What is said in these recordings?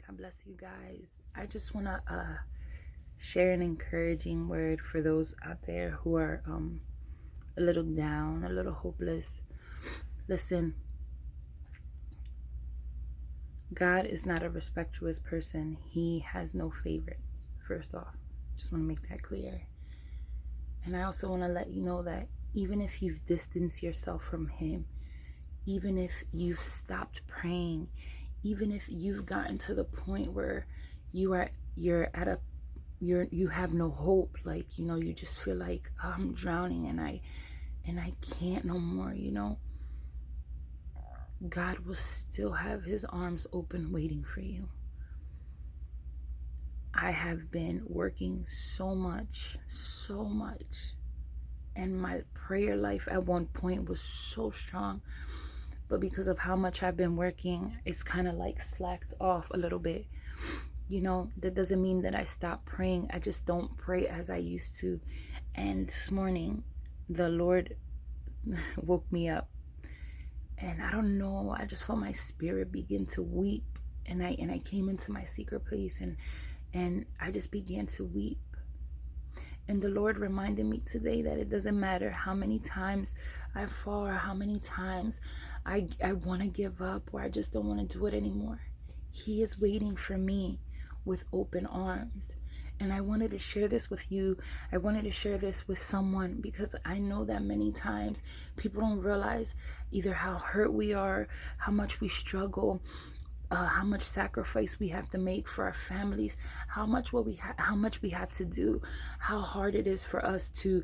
God bless you guys. I just want to share an encouraging word for those out there who are a little down, a little hopeless. Listen, God is not a respectuous person. He has no favorites, first off. Just want to make that clear. And I also want to let you know that even if you've distanced yourself from Him, even if you've stopped praying, even if you've gotten to the point where you have no hope, like, you just feel like, oh, I'm drowning and I can't no more, God will still have His arms open waiting for you. I have been working so much, and my prayer life at one point was so strong. But because of how much I've been working, it's kind of like slacked off a little bit. That doesn't mean that I stopped praying. I just don't pray as I used to. And this morning, the Lord woke me up. And I don't know, I just felt my spirit begin to weep. And I came into my secret place and I just began to weep. And the Lord reminded me today that it doesn't matter how many times I fall or how many times I want to give up or I just don't want to do it anymore. He is waiting for me with open arms. And I wanted to share this with you. I wanted to share this with someone because I know that many times people don't realize either how hurt we are, how much we struggle, how much sacrifice we have to make for our families, how much we have to do, how hard it is for us to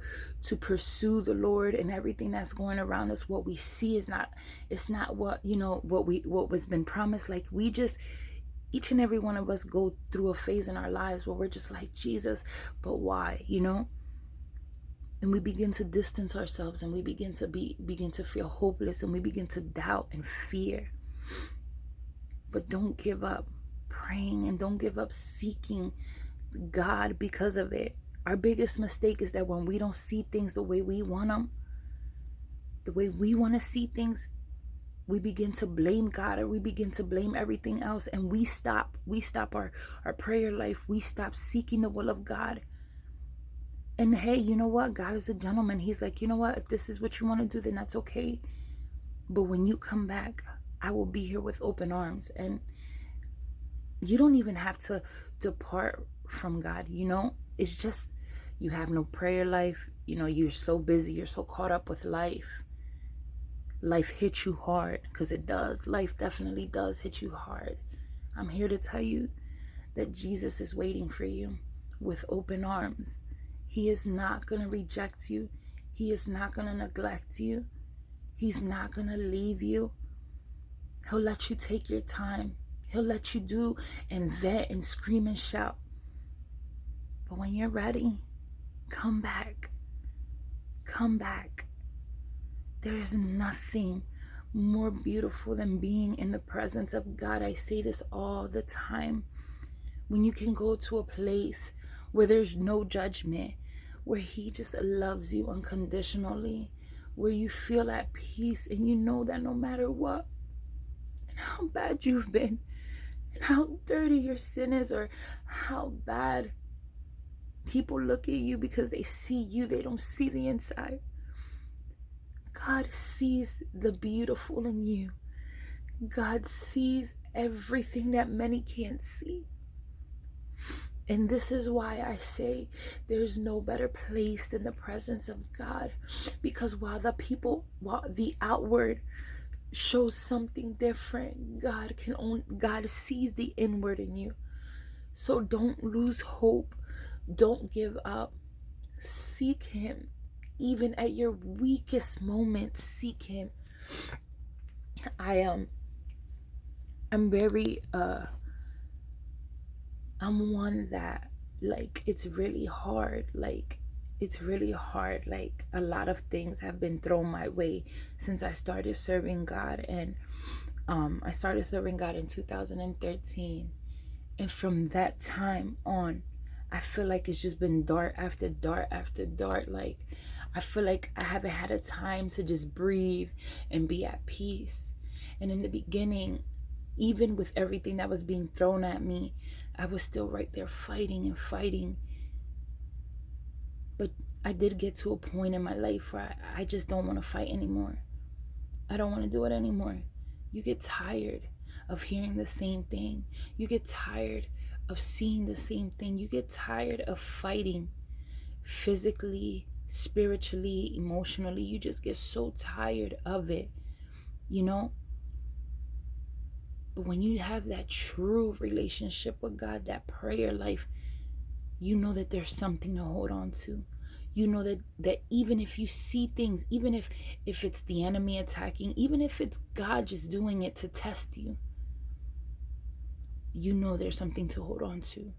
pursue the Lord and everything that's going around us. What we see is not what what was been promised. Like each and every one of us go through a phase in our lives where we're just like, Jesus, but why? And we begin to distance ourselves and we begin to feel hopeless and we begin to doubt and fear. But don't give up praying and don't give up seeking God because of it. Our biggest mistake is that when we don't see things the way we want them, the way we want to see things, we begin to blame God or we begin to blame everything else, and we stop our prayer life. We stop seeking the will of God. And hey, you know what? God is a gentleman. He's like, you know what? If this is what you want to do, then that's okay. But when you come back, I will be here with open arms. And you don't even have to depart from God. It's just you have no prayer life. You're so busy. You're so caught up with life. Life hits you hard, because it does. Life definitely does hit you hard. I'm here to tell you that Jesus is waiting for you with open arms. He is not going to reject you. He is not going to neglect you. He's not going to leave you. He'll let you take your time. He'll let you do and vet and scream and shout. But when you're ready, come back. Come back. There is nothing more beautiful than being in the presence of God. I say this all the time. When you can go to a place where there's no judgment, where He just loves you unconditionally, where you feel at peace and you know that no matter what, and how bad you've been, and how dirty your sin is, or how bad people look at you because they see you, they don't see the inside. God sees the beautiful in you. God sees everything that many can't see. And this is why I say there's no better place than the presence of God. Because while the outward shows something different, God sees the inward in you. So don't lose hope. Don't give up. Seek Him. Even at your weakest moments, seek Him. I'm one that, like, it's really hard. Like, a lot of things have been thrown my way since I started serving God. And I started serving God in 2013. And from that time on, I feel like it's just been dart after dart after dart. Like, I feel like I haven't had a time to just breathe and be at peace. And in the beginning, Even with everything that was being thrown at me, I was still right there fighting and fighting. But I did get to a point in my life where I just don't want to fight anymore. I don't want to do it anymore. You get tired of hearing the same thing. You get tired of seeing the same thing. You get tired of fighting physically, spiritually, emotionally. You just get so tired of it, you know? But when you have that true relationship with God, that prayer life, you know that there's something to hold on to. You know that even if you see things, even if it's the enemy attacking, even if it's God just doing it to test you, you know there's something to hold on to.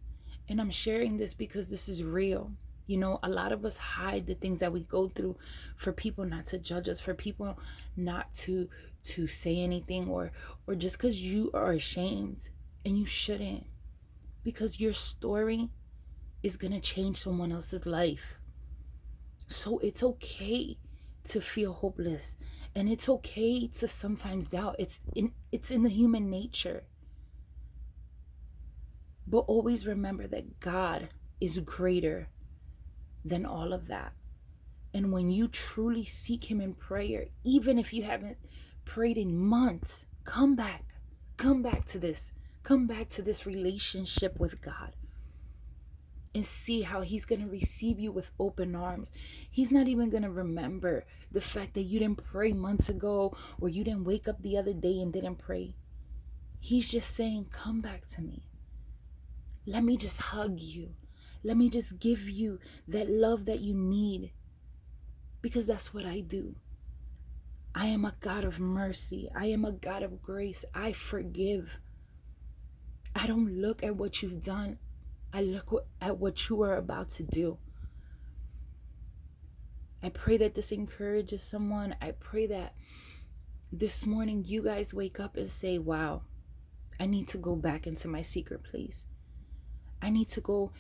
And I'm sharing this because this is real. You know, a lot of us hide the things that we go through for people not to judge us, for people not to say anything, or just because you are ashamed. And you shouldn't, because your story is going to change someone else's life. So it's okay to feel hopeless, and it's okay to sometimes doubt. It's in the human nature. But always remember that God is greater than all of that. And when you truly seek him in prayer, even if you haven't prayed in months, come back to this relationship with God, and see how he's going to receive you with open arms. He's not even going to remember the fact that you didn't pray months ago, or you didn't wake up the other day and didn't pray. He's just saying, come back to me. Let me just hug you. Let me just give you that love that you need. Because that's what I do. I am a God of mercy. I am a God of grace. I forgive. I don't look at what you've done. I look at what you are about to do. I pray that this encourages someone. I pray that this morning you guys wake up and say, wow, I need to go back into my secret place. I need to go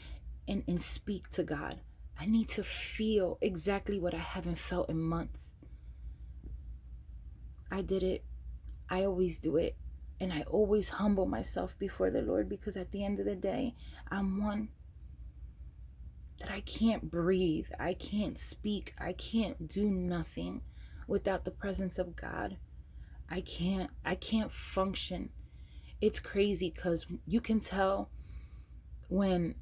and speak to God. I need to feel exactly what I haven't felt in months. I did it. I always do it. And I always humble myself before the Lord, because at the end of the day, I'm one that I can't breathe. I can't speak. I can't do nothing without the presence of God. I can't function. It's crazy, because you can tell when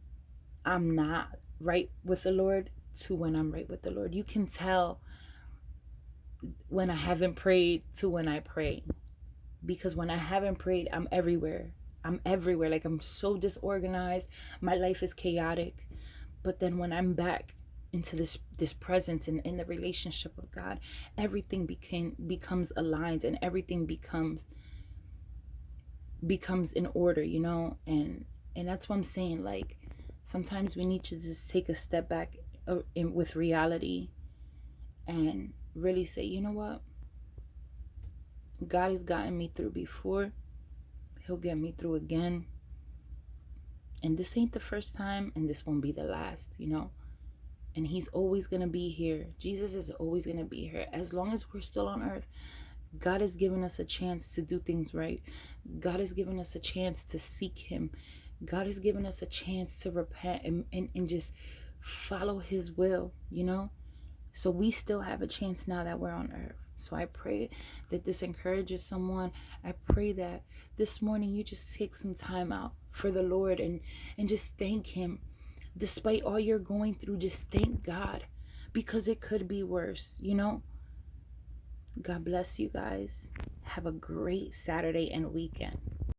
I'm not right with the Lord to when I'm right with the Lord. You can tell when I haven't prayed to when I pray. Because when I haven't prayed, I'm everywhere. Like, I'm so disorganized. My life is chaotic. But then when I'm back into this presence and in the relationship with God, everything becomes aligned, and everything becomes in order, you know? And that's what I'm saying. Like, sometimes we need to just take a step back with reality and really say, you know what? God has gotten me through before. He'll get me through again. And this ain't the first time, and this won't be the last, you know? And he's always going to be here. Jesus is always going to be here. As long as we're still on earth, God has given us a chance to do things right. God has given us a chance to seek him. God has given us a chance to repent and just follow his will, you know? So we still have a chance now that we're on earth. So I pray that this encourages someone. I pray that this morning you just take some time out for the Lord and just thank him. Despite all you're going through, just thank God, because it could be worse, you know? God bless you guys. Have a great Saturday and weekend.